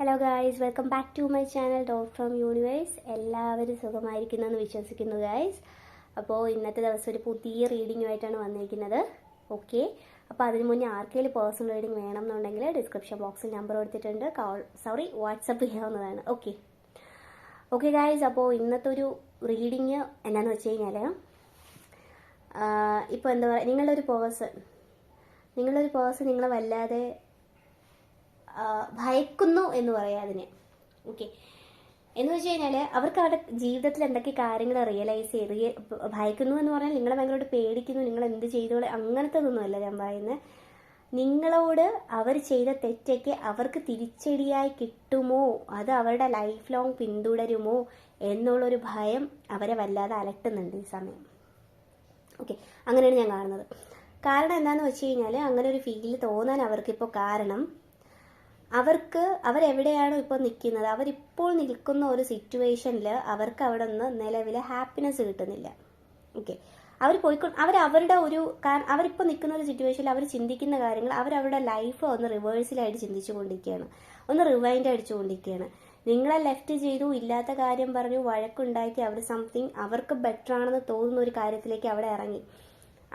Hello guys, welcome back to my channel dot from universe. എല്ലാവരും സുഖമായിരിക്കുന്നെന്ന് വിശ്വസിക്കുന്നു guys. അപ്പോൾ ഇന്നത്തെ ദിവസം ഒരു പുതിയ റീഡിങ്ങുമായിട്ടാണ് വന്നിരിക്കുന്നത്. ഓക്കെ, അപ്പോൾ അതിന് മുന്നേ ആർക്കെങ്കിലും പേഴ്സണൽ റീഡിംഗ് വേണം എന്നുണ്ടെങ്കിൽ ഡിസ്ക്രിപ്ഷൻ ബോക്സിൽ നമ്പർ കൊടുത്തിട്ടുണ്ട്, വാട്സപ്പ് ചെയ്യാവുന്നതാണ്. ഓക്കെ ഗായ്സ്, അപ്പോൾ ഇന്നത്തെ ഒരു റീഡിങ് എന്താണെന്ന് വെച്ച് കഴിഞ്ഞാൽ, ഇപ്പോൾ എന്താ പറയുക, നിങ്ങളൊരു പേഴ്സൺ നിങ്ങളെ വല്ലാതെ ഭയക്കുന്നു എന്ന് പറയാം അതിന്. ഓക്കെ, എന്ന് വെച്ച് കഴിഞ്ഞാൽ അവർക്ക് അവരുടെ ജീവിതത്തിൽ എന്തൊക്കെ കാര്യങ്ങൾ റിയലൈസ് ചെയ്ത് ഭയക്കുന്നു എന്ന് പറഞ്ഞാൽ നിങ്ങളെ ഭയങ്കരമായിട്ട് പേടിക്കുന്നു, നിങ്ങൾ എന്ത് ചെയ്തോളെ അങ്ങനത്തെ ഒന്നുമല്ല ഞാൻ പറയുന്നത്. നിങ്ങളോട് അവർ ചെയ്ത തെറ്റൊക്കെ അവർക്ക് തിരിച്ചടിയായി കിട്ടുമോ, അത് അവരുടെ ലൈഫ് ലോങ് പിന്തുടരുമോ എന്നുള്ളൊരു ഭയം അവരെ വല്ലാതെ അലട്ടുന്നുണ്ട് ഈ സമയം. ഓക്കെ, അങ്ങനെയാണ് ഞാൻ കാണുന്നത്. കാരണം എന്താണെന്ന് വെച്ച് കഴിഞ്ഞാൽ, അങ്ങനെ ഒരു ഫീൽ തോന്നാൻ അവർക്കിപ്പോൾ കാരണം, അവരെവിടെയാണോ ഇപ്പോൾ നിൽക്കുന്നത്, അവരിപ്പോൾ നിൽക്കുന്ന ഒരു സിറ്റുവേഷനിൽ അവർക്ക് അവിടെ നിന്ന് നിലവിലെ ഹാപ്പിനെസ് കിട്ടുന്നില്ല. ഓക്കെ, അവരിപ്പോൾ നിൽക്കുന്ന ഒരു സിറ്റുവേഷനിൽ അവർ ചിന്തിക്കുന്ന കാര്യങ്ങൾ, അവരവരുടെ ലൈഫ് ഒന്ന് റിവേഴ്സിലായിട്ട് ചിന്തിച്ചുകൊണ്ടിരിക്കുകയാണ്, ഒന്ന് റിവൈൻഡ് അടിച്ചുകൊണ്ടിരിക്കുകയാണ്. നിങ്ങളെ ലെഫ്റ്റ് ചെയ്തു, ഇല്ലാത്ത കാര്യം പറഞ്ഞു, വഴക്കുണ്ടാക്കി, അവർ സംതിങ് അവർക്ക് ബെറ്റർ ആണെന്ന് തോന്നുന്ന ഒരു കാര്യത്തിലേക്ക് അവിടെ ഇറങ്ങി.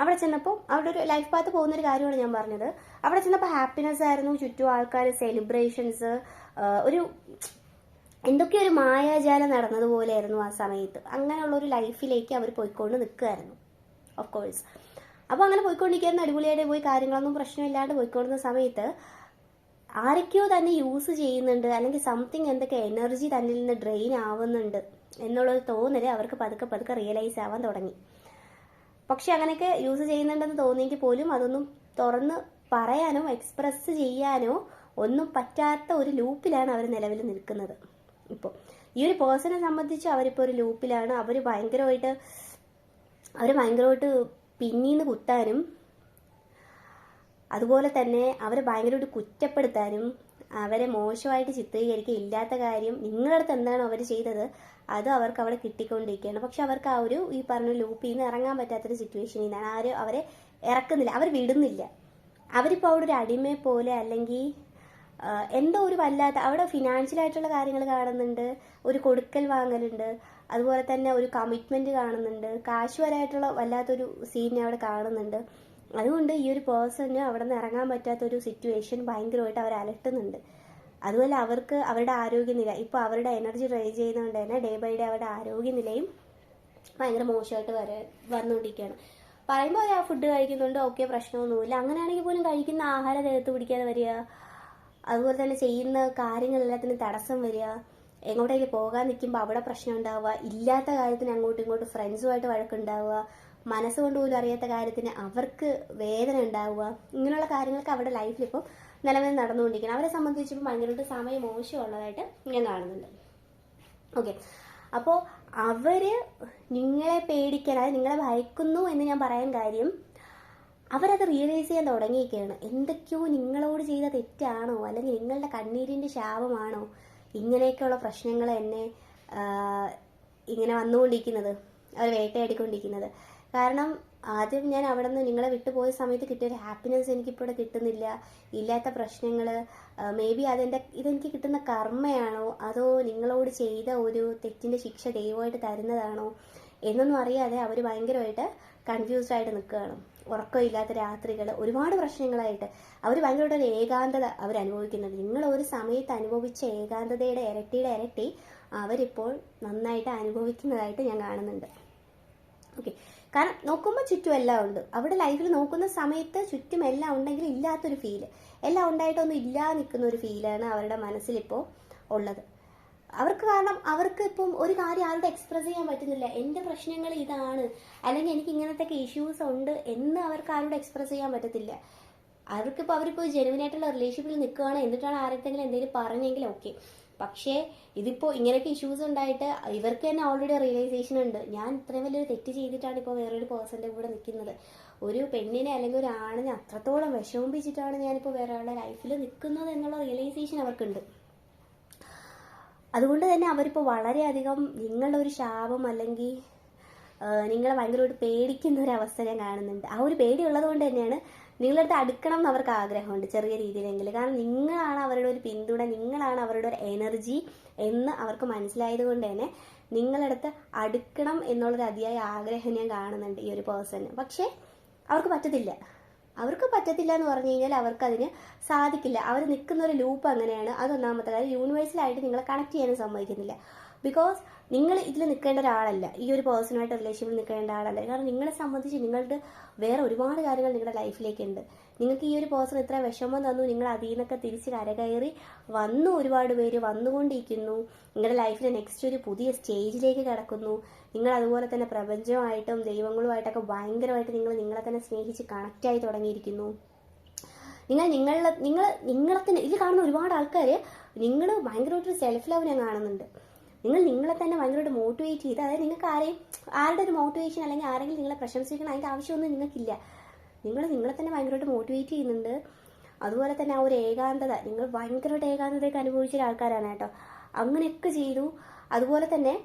അവിടെ ചെന്നപ്പോൾ അവിടെ ഒരു ലൈഫ് പാത്ത് പോകുന്നൊരു കാര്യമാണ് ഞാൻ പറഞ്ഞത്. അവിടെ ചെന്നപ്പോൾ ഹാപ്പിനെസ് ആയിരുന്നു, ചുറ്റും ആൾക്കാർ, സെലിബ്രേഷൻസ്, എന്തൊക്കെയോ ഒരു മായാജാലം നടന്നതുപോലെയായിരുന്നു ആ സമയത്ത്. അങ്ങനെയുള്ളൊരു ലൈഫിലേക്ക് അവർ പോയിക്കൊണ്ട് നിൽക്കുമായിരുന്നു, ഓഫ് കോഴ്സ്. അപ്പോൾ അങ്ങനെ പോയിക്കൊണ്ടിരിക്കുന്ന അടിപൊളിയായിട്ട് പോയി, കാര്യങ്ങളൊന്നും പ്രശ്നമില്ലാണ്ട് പോയിക്കൊണ്ടിരുന്ന സമയത്ത് ആരൊക്കെയോ തന്നെ യൂസ് ചെയ്യുന്നുണ്ട്, അല്ലെങ്കിൽ സംതിങ് എന്തൊക്കെ എനർജി തന്നിൽ നിന്ന് ഡ്രെയിൻ ആവുന്നുണ്ട് എന്നുള്ളൊരു തോന്നൽ അവർക്ക് പതുക്കെ റിയലൈസ് ആവാൻ തുടങ്ങി. പക്ഷെ അങ്ങനെയൊക്കെ യൂസ് ചെയ്യുന്നുണ്ടെന്ന് തോന്നിയെങ്കിൽ പോലും അതൊന്നും തുറന്ന് പറയാനോ എക്സ്പ്രസ് ചെയ്യാനോ ഒന്നും പറ്റാത്ത ഒരു ലൂപ്പിലാണ് അവർ നിലവിൽ നിൽക്കുന്നത്. ഇപ്പോൾ ഈ ഒരു പേഴ്സണെ സംബന്ധിച്ച് അവരിപ്പോൾ ഒരു ലൂപ്പിലാണ്. അവർ ഭയങ്കരമായിട്ട് പിന്നീന്ന് കുത്താനും, അതുപോലെ തന്നെ അവരെ ഭയങ്കരമായിട്ട് കുറ്റപ്പെടുത്താനും, അവരെ മോശമായിട്ട് ചിത്രീകരിക്കുക, ഇല്ലാത്ത കാര്യം നിങ്ങളുടെ അടുത്ത് എന്താണോ അവർ ചെയ്തത് അത് അവർക്ക് അവിടെ കിട്ടിക്കൊണ്ടിരിക്കുകയാണ്. പക്ഷെ അവർക്ക് ആ ഒരു ഈ പറഞ്ഞ ലൂപ്പിൽ നിന്ന് ഇറങ്ങാൻ പറ്റാത്തൊരു സിറ്റുവേഷനിൽ നിന്നാണ്. ആരും അവരെ ഇറക്കുന്നില്ല, അവർ വിടുന്നില്ല. അവരിപ്പോൾ അവിടെ ഒരു അടിമയെ പോലെ, അല്ലെങ്കിൽ എന്തോ ഒരു വല്ലാത്ത, അവിടെ ഫിനാൻഷ്യലായിട്ടുള്ള കാര്യങ്ങൾ കാണുന്നുണ്ട്, ഒരു കൊടുക്കൽ വാങ്ങലുണ്ട്, അതുപോലെ തന്നെ ഒരു കമ്മിറ്റ്മെൻറ്റ് കാണുന്നുണ്ട്, കാശുപരമായിട്ടുള്ള വല്ലാത്തൊരു സീനെ അവിടെ കാണുന്നുണ്ട്. അതുകൊണ്ട് ഈ ഒരു പേഴ്സണിന് അവിടെ നിന്ന് ഇറങ്ങാൻ പറ്റാത്തൊരു സിറ്റുവേഷൻ ഭയങ്കരമായിട്ട് അവർ അലട്ടുന്നുണ്ട്. അതുപോലെ അവർക്ക് അവരുടെ ആരോഗ്യനില, ഇപ്പോൾ അവരുടെ എനർജി റേസ് ചെയ്യുന്നതുകൊണ്ട് തന്നെ ഡേ ബൈ ഡേ അവരുടെ ആരോഗ്യനിലയും ഭയങ്കര മോശമായിട്ട് വന്നുകൊണ്ടിരിക്കുകയാണ്. പറയുമ്പോൾ അവർ ആ ഫുഡ് കഴിക്കുന്നുണ്ട്, ഓക്കെ, പ്രശ്നമൊന്നുമില്ല. അങ്ങനെയാണെങ്കിൽ പോലും കഴിക്കുന്ന ആഹാരം ദേഹത്ത് പിടിക്കാതെ വരിക, അതുപോലെ തന്നെ ചെയ്യുന്ന കാര്യങ്ങളെല്ലാത്തിനും തടസ്സം വരിക, എങ്ങോട്ടേക്ക് പോകാൻ നിൽക്കുമ്പോൾ അവിടെ പ്രശ്നം ഉണ്ടാവുക, ഇല്ലാത്ത കാര്യത്തിന് അങ്ങോട്ടും ഇങ്ങോട്ടും ഫ്രണ്ട്സുമായിട്ട് വഴക്കുണ്ടാവുക, മനസ്സുകൊണ്ട് പോലും അറിയാത്ത കാര്യത്തിന് അവർക്ക് വേദന ഉണ്ടാവുക, ഇങ്ങനെയുള്ള കാര്യങ്ങളൊക്കെ അവരുടെ ലൈഫിൽ ഇപ്പോൾ നിലവിൽ നടന്നുകൊണ്ടിരിക്കണം. അവരെ സംബന്ധിച്ചിപ്പോൾ ഭയങ്കരമായിട്ട് സമയം മോശമുള്ളതായിട്ട് ഞാൻ കാണുന്നുണ്ട്. ഓക്കെ, അപ്പോൾ അവർ നിങ്ങളെ പേടിക്കാൻ, അതായത് നിങ്ങളെ ഭയക്കുന്നു എന്ന് ഞാൻ പറയാൻ കാര്യം, അവരത് റിയലൈസ് ചെയ്യാൻ തുടങ്ങിയിരിക്കുകയാണ്. എന്തൊക്കെയോ നിങ്ങളോട് ചെയ്ത തെറ്റാണോ, അല്ലെങ്കിൽ നിങ്ങളുടെ കണ്ണീരിൻ്റെ ശാപമാണോ ഇങ്ങനെയൊക്കെയുള്ള പ്രശ്നങ്ങൾ എന്നെ ഇങ്ങനെ വന്നുകൊണ്ടിരിക്കുന്നത്, അവർ വേട്ടയാടിക്കൊണ്ടിരിക്കുന്നത്. കാരണം ആദ്യം ഞാൻ അവിടെ നിന്ന് നിങ്ങളെ വിട്ടുപോയ സമയത്ത് കിട്ടിയൊരു ഹാപ്പിനെസ് എനിക്കിപ്പോൾ ഇവിടെ കിട്ടുന്നില്ല, ഇല്ലാത്ത പ്രശ്നങ്ങൾ, മേ ബി ഇതെനിക്ക് കിട്ടുന്ന കർമ്മയാണോ, അതോ നിങ്ങളോട് ചെയ്ത ഒരു തെറ്റിൻ്റെ ശിക്ഷ ദൈവമായിട്ട് തരുന്നതാണോ എന്നൊന്നും അറിയാതെ അവർ ഭയങ്കരമായിട്ട് കൺഫ്യൂസ്ഡ് ആയിട്ട് നിൽക്കുകയാണ്. ഉറക്കമില്ലാത്ത രാത്രികൾ, ഒരുപാട് പ്രശ്നങ്ങളായിട്ട് അവർ ഭയങ്കരമായിട്ട് ഒരു ഏകാന്തത അവർ അനുഭവിക്കുന്നുണ്ട്. നിങ്ങൾ ഒരു സമയത്ത് അനുഭവിച്ച ഏകാന്തതയുടെ ഇരട്ടി അവരിപ്പോൾ നന്നായിട്ട് അനുഭവിക്കുന്നതായിട്ട് ഞാൻ കാണുന്നുണ്ട്. ഓക്കെ, കാരണം നോക്കുമ്പോൾ ചുറ്റും എല്ലാം ഉണ്ട്. അവരുടെ ലൈഫിൽ നോക്കുന്ന സമയത്ത് ചുറ്റും എല്ലാം ഉണ്ടെങ്കിൽ ഇല്ലാത്തൊരു ഫീല്, എല്ലാം ഉണ്ടായിട്ടൊന്നും ഇല്ലാതെ നിൽക്കുന്ന ഒരു ഫീലാണ് അവരുടെ മനസ്സിലിപ്പോൾ ഉള്ളത്. കാരണം അവർക്ക് ഇപ്പം ഒരു കാര്യം ആരോട് എക്സ്പ്രസ് ചെയ്യാൻ പറ്റുന്നില്ല. എൻ്റെ പ്രശ്നങ്ങൾ ഇതാണ്, അല്ലെങ്കിൽ എനിക്ക് ഇങ്ങനത്തെ ഇഷ്യൂസ് ഉണ്ട് എന്ന് അവർക്ക് ആരോട് എക്സ്പ്രസ് ചെയ്യാൻ പറ്റത്തില്ല. അവരിപ്പോൾ ജെനുവിനായിട്ടുള്ള റിലേഷൻഷിപ്പിൽ നിൽക്കുകയാണ്, എന്നിട്ടാണ് ആരെങ്കിലും എന്തെങ്കിലും പറഞ്ഞെങ്കിൽ ഓക്കെ. പക്ഷേ ഇതിപ്പോൾ ഇങ്ങനെയൊക്കെ ഇഷ്യൂസ് ഉണ്ടായിട്ട് ഇവർക്ക് തന്നെ ഓൾറെഡി റിയലൈസേഷൻ ഉണ്ട്, ഞാൻ ഇത്രയും വലിയൊരു തെറ്റ് ചെയ്തിട്ടാണ് ഇപ്പോൾ വേറൊരു പേഴ്സൻ്റെ കൂടെ നിൽക്കുന്നത്, ഒരു പെണ്ണിനെ അല്ലെങ്കിൽ ഒരു ആണിനെ അത്രത്തോളം വിഷമിപ്പിച്ചിട്ടാണ് ഞാനിപ്പോൾ വേറെ ആളുടെ ലൈഫിൽ നിൽക്കുന്നത് എന്നുള്ള റിയലൈസേഷൻ അവർക്കുണ്ട്. അതുകൊണ്ട് തന്നെ അവരിപ്പോൾ വളരെയധികം നിങ്ങളുടെ ഒരു ശാപം, അല്ലെങ്കിൽ നിങ്ങളെ ഭയങ്കരമായിട്ട് പേടിക്കുന്ന ഒരു അവസ്ഥ ഞാൻ കാണുന്നുണ്ട്. ആ ഒരു പേടി ഉള്ളത് കൊണ്ട് തന്നെയാണ് നിങ്ങളുടെ അടുത്ത് അടുക്കണം എന്ന് അവർക്ക് ആഗ്രഹമുണ്ട് ചെറിയ രീതിയിലെങ്കിലും. കാരണം നിങ്ങളാണ് അവരുടെ ഒരു പിന്തുണ, നിങ്ങളാണ് അവരുടെ ഒരു എനർജി എന്ന് അവർക്ക് മനസ്സിലായത് കൊണ്ട് തന്നെ നിങ്ങളടുത്ത് അടുക്കണം എന്നുള്ളൊരു അതിയായ ആഗ്രഹം ഞാൻ കാണുന്നുണ്ട് ഈ ഒരു പേഴ്സണ്. പക്ഷേ അവർക്ക് പറ്റത്തില്ല. അവർക്ക് പറ്റത്തില്ല എന്ന് പറഞ്ഞു കഴിഞ്ഞാൽ അവർക്കതിന് സാധിക്കില്ല. അവർ നിൽക്കുന്ന ഒരു ലൂപ്പ് അങ്ങനെയാണ്. അതൊന്നാമത്തെ കാര്യം. യൂണിവേഴ്സലായിട്ട് നിങ്ങളെ കണക്ട് ചെയ്യാനും സമ്മതിക്കുന്നില്ല. ബിക്കോസ് നിങ്ങൾ ഇതിൽ നിൽക്കേണ്ട ഒരാളല്ല, ഈ ഒരു പേഴ്സണായിട്ട് റിലേഷനിൽ നിൽക്കേണ്ട ആളല്ല. കാരണം നിങ്ങളെ സംബന്ധിച്ച് നിങ്ങളുടെ വേറെ ഒരുപാട് കാര്യങ്ങൾ നിങ്ങളുടെ ലൈഫിലേക്കുണ്ട്. നിങ്ങൾക്ക് ഈ ഒരു പേഴ്സൺ ഇത്ര വിഷമം തന്നു, നിങ്ങൾ അതിൽ നിന്നൊക്കെ തിരിച്ച് കരകയറി വന്നു. ഒരുപാട് പേര് വന്നുകൊണ്ടിരിക്കുന്നു. നിങ്ങളുടെ ലൈഫിൽ നെക്സ്റ്റ് ഒരു പുതിയ സ്റ്റേജിലേക്ക് കടക്കുന്നു. നിങ്ങൾ അതുപോലെ തന്നെ പ്രപഞ്ചമായിട്ടും ദൈവങ്ങളുമായിട്ടൊക്കെ ഭയങ്കരമായിട്ട് നിങ്ങളെ തന്നെ സ്നേഹിച്ച് കണക്റ്റായി തുടങ്ങിയിരിക്കുന്നു. നിങ്ങളെ തന്നെ ഇതിൽ കാണുന്ന ഒരുപാട് ആൾക്കാർ നിങ്ങൾ ഭയങ്കരമായിട്ടൊരു സെൽഫ് ലവ് ഞാൻ കാണുന്നുണ്ട്. നിങ്ങളെ തന്നെ ഭയങ്കരമായിട്ട് മോട്ടിവേറ്റ് ചെയ്ത്, അതായത് നിങ്ങൾക്ക് ആരുടെ ഒരു മോട്ടിവേഷൻ അല്ലെങ്കിൽ ആരെങ്കിലും നിങ്ങളെ പ്രശംസിക്കണം അതിൻ്റെ ആവശ്യമൊന്നും നിങ്ങൾക്കില്ല. നിങ്ങളെ തന്നെ ഭയങ്കരമായിട്ട് മോട്ടിവേറ്റ് ചെയ്യുന്നുണ്ട്. അതുപോലെ തന്നെ ആ ഒരു ഏകാന്തത, നിങ്ങൾ ഭയങ്കരമായിട്ട് ഏകാന്തതയൊക്കെ അനുഭവിച്ച ആൾക്കാരാണ് കേട്ടോ. അങ്ങനെയൊക്കെ ചെയ്തു. അതുപോലെ തന്നെ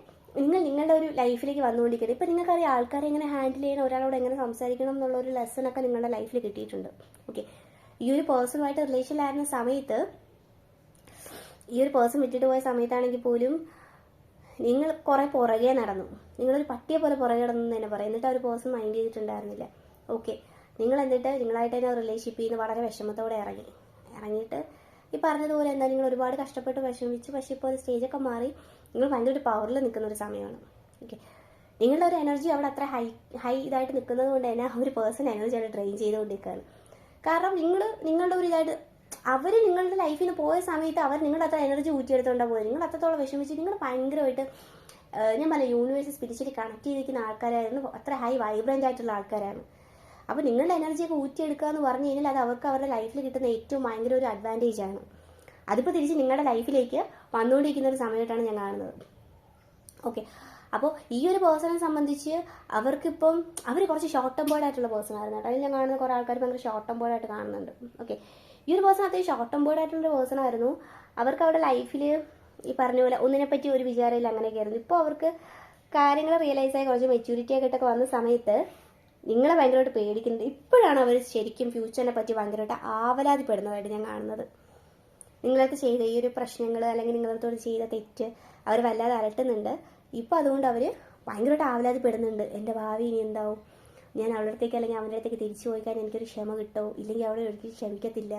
നിങ്ങളുടെ ഒരു ലൈഫിലേക്ക് വന്നുകൊണ്ടിരിക്കുന്നത്. ഇപ്പം നിങ്ങൾക്കറിയാം ആൾക്കാരെ എങ്ങനെ ഹാൻഡിൽ ചെയ്യണം, ഒരാളോട് എങ്ങനെ സംസാരിക്കണം എന്നുള്ളൊരു ലെസണൊക്കെ നിങ്ങളുടെ ലൈഫിൽ കിട്ടിയിട്ടുണ്ട്. ഓക്കെ, ഈ ഒരു പേഴ്സണുമായിട്ട് റിലേഷനിലായിരുന്ന സമയത്ത്, ഈ ഒരു പേഴ്സൺ വിട്ടിട്ട് പോയ സമയത്താണെങ്കിൽ പോലും നിങ്ങൾ കുറേ പുറകെ നടന്നു. നിങ്ങളൊരു പട്ടിയെ പോലെ പുറകെ നടന്നു തന്നെ പറയാം. എന്നിട്ട് ആ ഒരു പേഴ്സൺ മൈൻഡ് ചെയ്തിട്ടുണ്ടായിരുന്നില്ല. ഓക്കെ, നിങ്ങളായിട്ട് തന്നെ റിലേഷൻഷിപ്പിൽ നിന്ന് വളരെ വിഷമത്തോടെ ഇറങ്ങിയിട്ട് ഈ പറഞ്ഞതുപോലെ എന്താ നിങ്ങൾ ഒരുപാട് കഷ്ടപ്പെട്ട് വിഷമിച്ച്, പക്ഷേ ഇപ്പോൾ ഒരു സ്റ്റേജൊക്കെ മാറി നിങ്ങൾ ഭയങ്കര പവറിൽ നിൽക്കുന്ന ഒരു സമയമാണ്. ഓക്കെ, നിങ്ങളുടെ ഒരു എനർജി അവിടെ അത്ര ഹൈ ഇതായിട്ട് നിൽക്കുന്നത് കൊണ്ട് തന്നെ ആ ഒരു പേഴ്സൺ എനർജി അവിടെ ഡ്രെയിൻ ചെയ്തുകൊണ്ടിരിക്കുകയാണ്. കാരണം നിങ്ങളുടെ ഒരു ഇതായിട്ട് അവർ നിങ്ങളുടെ ലൈഫിൽ നിന്ന് പോയ സമയത്ത് അവർ നിങ്ങളുടെ അത്ര എനർജി ഊറ്റിയെടുത്തോണ്ടാണ് പോയത്. നിങ്ങൾ അത്രത്തോളം വിഷമിച്ച് നിങ്ങൾ ഭയങ്കരമായിട്ട് ഞാൻ പറഞ്ഞ യൂണിവേഴ്സ് സ്പിരിച്വലി കണക്ട് ചെയ്തിരിക്കുന്ന ആൾക്കാരായിരുന്നു. അത്ര ഹൈ വൈബ്രൻ്റ് ആയിട്ടുള്ള ആൾക്കാരാണ്. അപ്പോൾ നിങ്ങളുടെ എനർജിയൊക്കെ ഊറ്റിയെടുക്കുക എന്ന് പറഞ്ഞു കഴിഞ്ഞാൽ അത് അവർക്ക് അവരുടെ ലൈഫിൽ കിട്ടുന്ന ഏറ്റവും ഭയങ്കര ഒരു അഡ്വാൻറ്റേജ് ആണ്. അതിപ്പോൾ തിരിച്ച് നിങ്ങളുടെ ലൈഫിലേക്ക് വന്നുകൊണ്ടിരിക്കുന്ന ഒരു സമയമായിട്ടാണ് ഞാൻ കാണുന്നത്. ഓക്കെ, അപ്പോൾ ഈ ഒരു പേഴ്സണെ സംബന്ധിച്ച് അവർക്കിപ്പം അവർ കുറച്ച് ഷോർട്ട് ടെമ്പേർഡ് ആയിട്ടുള്ള പേഴ്സൺ ആയിരുന്നു കേട്ടോ. അതിൽ ഞാൻ കാണുന്ന കുറേ ആൾക്കാർ ഭയങ്കര ഷോർട്ട് ടെമ്പേർഡ് ആയിട്ട് കാണുന്നുണ്ട്. ഓക്കെ, ഈ ഒരു പേഴ്സൺ അത്യാവശ്യം ഷോർട്ട് ടെമ്പേർഡ് ആയിട്ടുള്ള പേഴ്സൺ ആയിരുന്നു. അവർക്ക് അവരുടെ ലൈഫിൽ ഈ പറഞ്ഞ പോലെ ഒന്നിനെപ്പറ്റി ഒരു വിചാരമില്ല, അങ്ങനെയൊക്കെ ആയിരുന്നു. ഇപ്പോൾ അവർക്ക് കാര്യങ്ങൾ റിയലൈസ് ആയി കുറച്ച് മെച്യൂരിറ്റി ആയിട്ടൊക്കെ വന്ന സമയത്ത് നിങ്ങളെ ഭയങ്കരമായിട്ട് പേടിക്കുന്നുണ്ട്. ഇപ്പോഴാണ് അവർ ശരിക്കും ഫ്യൂച്ചറിനെ പറ്റി ഭയങ്കരമായിട്ട് ആവലാതിപ്പെടുന്നതായിട്ട് ഞാൻ കാണുന്നത്. നിങ്ങളടുത്ത് ചെയ്ത ഈ ഒരു പ്രശ്നങ്ങൾ അല്ലെങ്കിൽ നിങ്ങളടുത്തോട് ചെയ്ത തെറ്റ് അവർ വല്ലാതെ അലട്ടുന്നുണ്ട്. ഇപ്പോൾ അതുകൊണ്ട് അവർ ഭയങ്കരമായിട്ട് ആവലാതിപ്പെടുന്നുണ്ട്. എൻ്റെ ഭാവി ഇനി എന്താവും, ഞാൻ അവളുടെ അടുത്തേക്ക് അല്ലെങ്കിൽ അവൻ്റെ അടുത്തേക്ക് തിരിച്ചു പോയിക്കാൻ എനിക്കൊരു ക്ഷമ കിട്ടുമോ, ഇല്ലെങ്കിൽ അവളെ ഒരിക്കലും ക്ഷമിക്കത്തില്ല,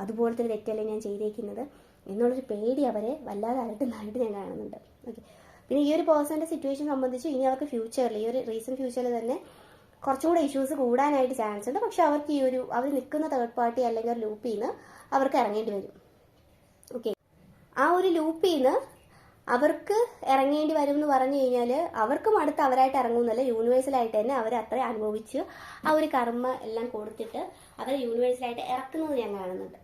അതുപോലത്തെ ഒരു തെറ്റല്ലേ ഞാൻ ചെയ്തേക്കുന്നത് എന്നുള്ളൊരു പേടി അവരെ വല്ലാതെ അലട്ടുന്നതായിട്ട് ഞാൻ കാണുന്നുണ്ട്. ഓക്കെ, പിന്നെ ഈ ഒരു പേഴ്സൻ്റെ സിറ്റുവേഷൻ സംബന്ധിച്ച് ഇനി അവർക്ക് ഫ്യൂച്ചറിൽ ഈ ഒരു റീസെൻറ്റ് ഫ്യൂച്ചറിൽ തന്നെ കുറച്ചും കൂടെ ഇഷ്യൂസ് കൂടാനായിട്ട് ചാൻസ് ഉണ്ട്. പക്ഷെ അവർക്ക് അവർ നിൽക്കുന്ന തേർഡ് പാർട്ടി അല്ലെങ്കിൽ ഒരു ലൂപ്പിൽ നിന്ന് അവർക്ക് ഇറങ്ങേണ്ടി വരും. ഓക്കെ, ആ ഒരു ലൂപ്പിൽ നിന്ന് അവർക്ക് ഇറങ്ങേണ്ടി വരും എന്ന് പറഞ്ഞു കഴിഞ്ഞാൽ അവർക്കും അടുത്ത് അവരായിട്ട് ഇറങ്ങുന്നല്ല, യൂണിവേഴ്സലായിട്ട് തന്നെ അവർ അത്ര അനുഭവിച്ച് ആ ഒരു കർമ്മ എല്ലാം കൊടുത്തിട്ട് അവർ യൂണിവേഴ്സലായിട്ട് ഇറക്കുന്നത് ഞാൻ കാണുന്നുണ്ട്.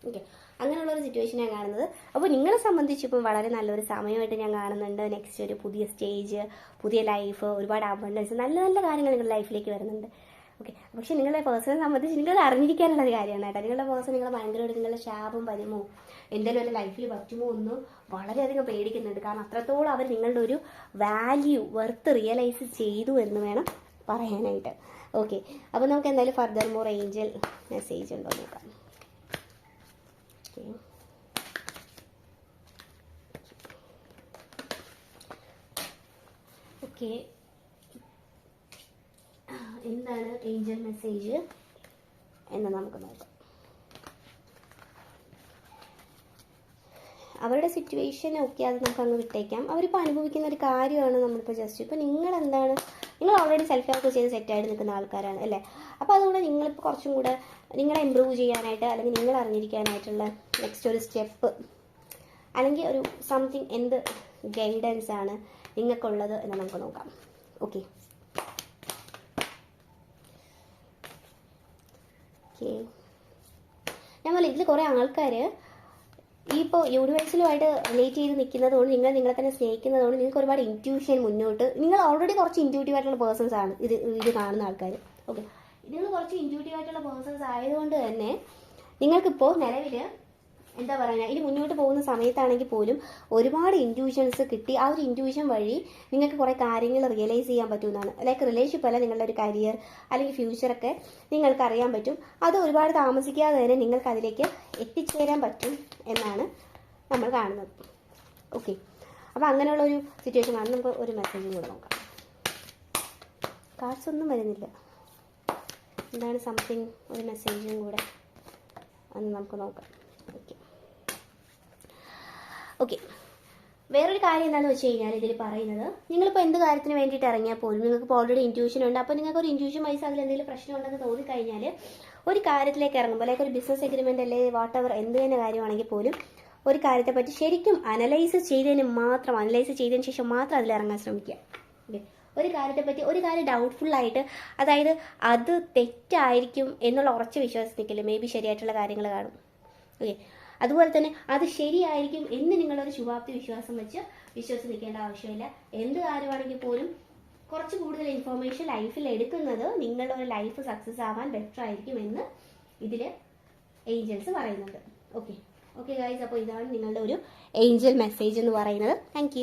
ഓക്കെ, അങ്ങനെയുള്ളൊരു സിറ്റുവേഷൻ ഞാൻ കാണുന്നത്. അപ്പോൾ നിങ്ങളെ സംബന്ധിച്ച് ഇപ്പം വളരെ നല്ലൊരു സമയമായിട്ട് ഞാൻ കാണുന്നുണ്ട്. നെക്സ്റ്റ് ഒരു പുതിയ സ്റ്റേജ്, പുതിയ ലൈഫ്, ഒരുപാട് അബണ്ടൻസ്, നല്ല നല്ല കാര്യങ്ങൾ നിങ്ങളുടെ ലൈഫിലേക്ക് വരുന്നുണ്ട്. ഓക്കെ, പക്ഷേ നിങ്ങളുടെ പേഴ്സണെ സംബന്ധിച്ച് നിങ്ങളത് അറിഞ്ഞിരിക്കാനുള്ളൊരു കാര്യമാണ് കേട്ടോ. നിങ്ങളുടെ പേഴ്സൺ നിങ്ങളെ ഭയങ്കരമായിട്ട് നിങ്ങളുടെ ശാപം വരുമോ, എന്തെങ്കിലും ഒരു ലൈഫിൽ പറ്റുമോ എന്ന് വളരെയധികം പേടിക്കുന്നുണ്ട്. കാരണം അത്രത്തോളം അവർ നിങ്ങളുടെ ഒരു വാല്യൂ വർത്ത് റിയലൈസ് ചെയ്തു എന്ന് വേണം പറയാനായിട്ട്. ഓക്കെ, അപ്പോൾ നമുക്ക് എന്തായാലും ഫർദർ മോർ ഏഞ്ചൽ മെസ്സേജ് ഉണ്ടോ നോക്കാം. ഓക്കെ, എന്താണ് ഏഞ്ചൽ മെസ്സേജ് എന്ന് നമുക്ക് നോക്കാം. അവരുടെ സിറ്റുവേഷൻ ഒക്കെ അത് നമുക്ക് അങ്ങ് വിട്ടേക്കാം. അവരിപ്പോൾ അനുഭവിക്കുന്ന ഒരു കാര്യമാണ് നമ്മളിപ്പോൾ ജസ്റ്റ് ഇപ്പോൾ നിങ്ങൾ ഓൾറെഡി സെൽഫ് ലവ് ചെയ്ത് സെറ്റായിട്ട് നിൽക്കുന്ന ആൾക്കാരാണ് അല്ലേ. അപ്പോൾ അതുകൊണ്ട് നിങ്ങളിപ്പോൾ കുറച്ചും കൂടെ നിങ്ങളെ ഇമ്പ്രൂവ് ചെയ്യാനായിട്ട് അല്ലെങ്കിൽ നിങ്ങൾ അറിഞ്ഞിരിക്കാനായിട്ടുള്ള നെക്സ്റ്റ് ഒരു സ്റ്റെപ്പ് അല്ലെങ്കിൽ ഒരു സംതിങ് എന്ത് ഗൈഡൻസ് ആണ് നിങ്ങൾക്കുള്ളത് എന്ന് നമുക്ക് നോക്കാം. ഓക്കെ, ഞാൻ പറഞ്ഞ ഇതിൽ കുറേ ആൾക്കാർ ഈ ഇപ്പോൾ യൂണിവേഴ്സലുമായിട്ട് റിലേറ്റ് ചെയ്ത് നിൽക്കുന്നതുകൊണ്ട് നിങ്ങളെ തന്നെ സ്നേഹിക്കുന്നതുകൊണ്ട് നിങ്ങൾക്ക് ഒരുപാട് ഇൻറ്റ്യൂഷൻ മുന്നോട്ട്, നിങ്ങൾ ഓൾറെഡി കുറച്ച് ഇൻറ്റ്യൂട്ടീവ് ആയിട്ടുള്ള പേഴ്സൺസ് ആണ് ഇത് കാണുന്ന ആൾക്കാർ. ഓക്കെ, നിങ്ങൾ കുറച്ച് ഇൻറ്റ്യൂട്ടീവ് ആയിട്ടുള്ള പേഴ്സൺസ് ആയതുകൊണ്ട് തന്നെ നിങ്ങൾക്കിപ്പോൾ നിലവിൽ എന്താ പറയുക, ഇനി മുന്നോട്ട് പോകുന്ന സമയത്താണെങ്കിൽ പോലും ഒരുപാട് ഇൻറ്റ്യൂഷൻസ് കിട്ടി. ആ ഒരു ഇൻറ്റ്യൂഷൻ വഴി നിങ്ങൾക്ക് കുറേ കാര്യങ്ങൾ റിയലൈസ് ചെയ്യാൻ പറ്റുമെന്നാണ്. ലൈക്ക് റിലേഷൻഷിപ്പ് അല്ല, നിങ്ങളുടെ ഒരു കരിയർ അല്ലെങ്കിൽ ഫ്യൂച്ചറൊക്കെ നിങ്ങൾക്ക് അറിയാൻ പറ്റും. അത് ഒരുപാട് താമസിക്കാതെ തന്നെ നിങ്ങൾക്ക് അതിലേക്ക് എത്തിച്ചേരാൻ പറ്റും എന്നാണ് നമ്മൾ കാണുന്നത്. ഓക്കെ, അപ്പോൾ അങ്ങനെയുള്ള ഒരു സിറ്റുവേഷൻ ആണ്. നമുക്ക് ഒരു മെസ്സേജും കൂടെ നോക്കാം. കാർഡ്സ് ഒന്നും വരുന്നില്ല. എന്താണ് സംതിങ്, ഒരു മെസ്സേജും കൂടെ അന്ന് നമുക്ക് നോക്കാം. ഓക്കെ ഓക്കെ വേറൊരു കാര്യം എന്താണെന്ന് വെച്ച് കഴിഞ്ഞാൽ ഇതിൽ പറയുന്നത്, നിങ്ങളിപ്പോൾ എന്ത് കാര്യത്തിന് വേണ്ടിയിട്ട് ഇറങ്ങിയാൽ പോലും നിങ്ങൾക്ക് ഓൾറെഡി ഇൻറ്റ്യൂഷൻ ഉണ്ട്. അപ്പോൾ നിങ്ങൾക്ക് ഒരു ഇൻറ്റ്യൂഷൻ വൈസ് അതിൽ എന്തെങ്കിലും പ്രശ്നം ഉണ്ടെന്ന് തോന്നിക്കഴിഞ്ഞാൽ ഒരു കാര്യത്തിലേക്ക് ഇറങ്ങുമ്പോൾ, ലൈക്ക് ഒരു ബിസിനസ് എഗ്രിമെൻ്റ് അല്ലെ വാട്ട് എവർ എന്ത് തന്നെ കാര്യമാണെങ്കിൽ പോലും ഒരു കാര്യത്തെപ്പറ്റി ശരിക്കും അനലൈസ് ചെയ്തതിന് ശേഷം മാത്രം അതിലിറങ്ങാൻ ശ്രമിക്കുക. ഓക്കെ, ഒരു കാര്യത്തെപ്പറ്റി ഒരു കാര്യം ഡൗട്ട്ഫുള്ളായിട്ട്, അതായത് അത് തെറ്റായിരിക്കും എന്നുള്ള ഉറച്ച വിശ്വാസം നിൽക്കില്ല. മേ ബി ശരിയായിട്ടുള്ള കാര്യങ്ങൾ കാണും. ഓക്കെ, അതുപോലെ തന്നെ അത് ശരിയായിരിക്കും എന്ന് നിങ്ങളൊരു ശുഭാപ്തി വിശ്വാസം വെച്ച് വിശ്വസിക്കേണ്ട ആവശ്യമില്ല. എന്ത് കാര്യമാണെങ്കിൽ പോലും കുറച്ച് കൂടുതൽ ഇൻഫോർമേഷൻ ലൈഫിൽ എടുക്കുന്നത് നിങ്ങളുടെ ലൈഫ് സക്സസ് ആവാൻ ബെറ്റർ ആയിരിക്കും എന്ന് ഇതിൽ ഏഞ്ചൽസ് പറയുന്നുണ്ട്. ഓക്കെ ഗൈസ്, അപ്പോൾ ഇതാണ് നിങ്ങളുടെ ഒരു ഏഞ്ചൽ മെസ്സേജ് എന്ന് പറയുന്നത്. താങ്ക്